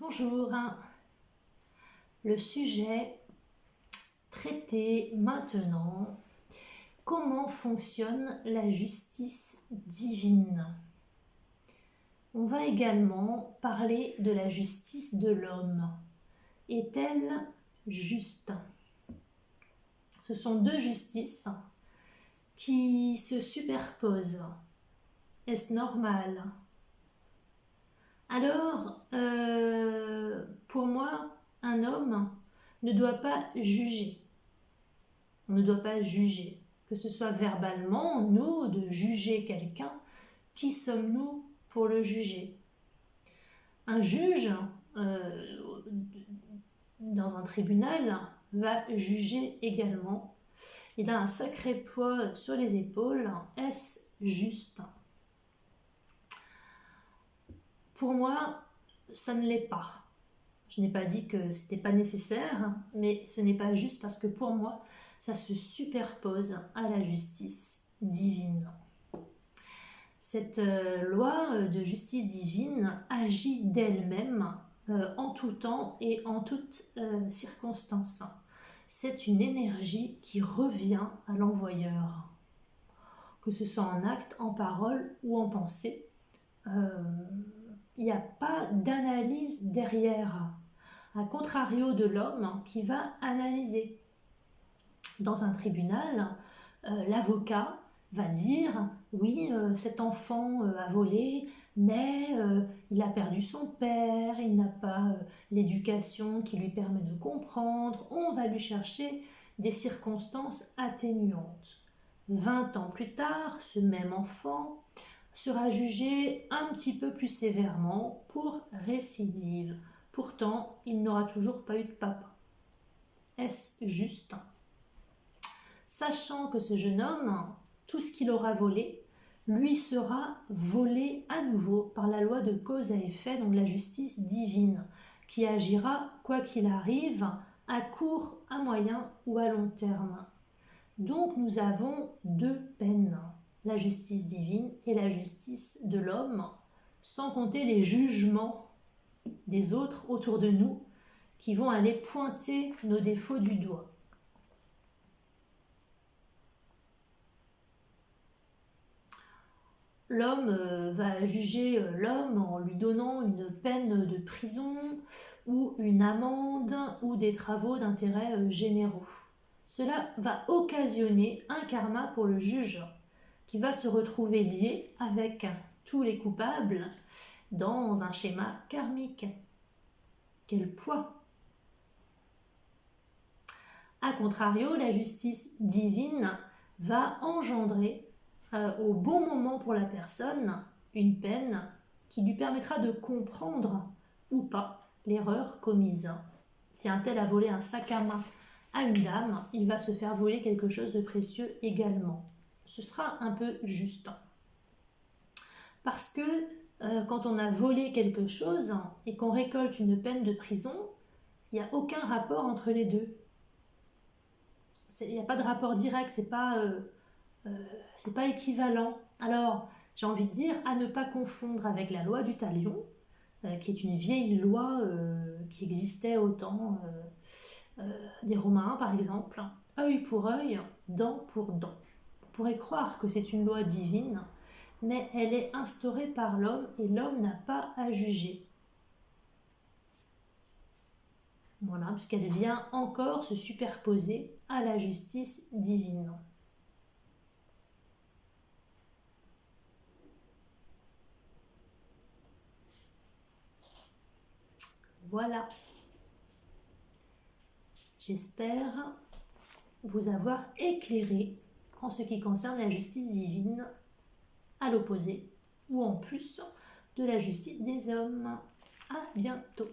Bonjour, le sujet traité maintenant, comment fonctionne la justice divine? On va également parler de la justice de l'homme. Est-elle juste? Ce sont deux justices qui se superposent. Est-ce normal? Alors, pour moi, un homme ne doit pas juger. On ne doit pas juger. Que ce soit verbalement, nous, de juger quelqu'un, qui sommes-nous pour le juger? Un juge, dans un tribunal, va juger également. Il a un sacré poids sur les épaules. Est-ce juste? Pour moi, ça ne l'est pas. Je n'ai pas dit que ce n'était pas nécessaire, mais ce n'est pas juste parce que pour moi, ça se superpose à la justice divine. Cette loi de justice divine agit d'elle-même en tout temps et en toutes circonstances. C'est une énergie qui revient à l'envoyeur, que ce soit en acte, en parole ou en pensée. Il n'y a pas d'analyse derrière, à contrario de l'homme qui va analyser. Dans un tribunal, l'avocat va dire « oui, cet enfant a volé, mais il a perdu son père, il n'a pas l'éducation qui lui permet de comprendre, on va lui chercher des circonstances atténuantes. » 20 ans plus tard, ce même enfant sera jugé un petit peu plus sévèrement pour récidive. Pourtant, il n'aura toujours pas eu de papa. Est-ce juste? Sachant que ce jeune homme, tout ce qu'il aura volé, lui sera volé à nouveau par la loi de cause à effet, donc la justice divine, qui agira, quoi qu'il arrive, à court, à moyen ou à long terme. Donc nous avons deux peines, la justice divine et la justice de l'homme, sans compter les jugements des autres autour de nous qui vont aller pointer nos défauts du doigt. L'homme va juger l'homme en lui donnant une peine de prison ou une amende ou des travaux d'intérêt généraux. Cela va occasionner un karma pour le juge qui va se retrouver lié avec tous les coupables dans un schéma karmique. Quel poids! A contrario, la justice divine va engendrer au bon moment pour la personne une peine qui lui permettra de comprendre ou pas l'erreur commise. Si un tel a volé un sac à main à une dame, il va se faire voler quelque chose de précieux également. Ce sera un peu juste. Parce que quand on a volé quelque chose et qu'on récolte une peine de prison, il n'y a aucun rapport entre les deux. Il n'y a pas de rapport direct, c'est pas équivalent. Alors, j'ai envie de dire à ne pas confondre avec la loi du talion, qui est une vieille loi qui existait au temps des Romains, par exemple. Œil pour œil, dent pour dent. On pourrait croire que c'est une loi divine, mais elle est instaurée par l'homme et l'homme n'a pas à juger. Voilà, puisqu'elle vient encore se superposer à la justice divine. Voilà. J'espère vous avoir éclairé en ce qui concerne la justice divine, à l'opposé ou en plus de la justice des hommes. À bientôt.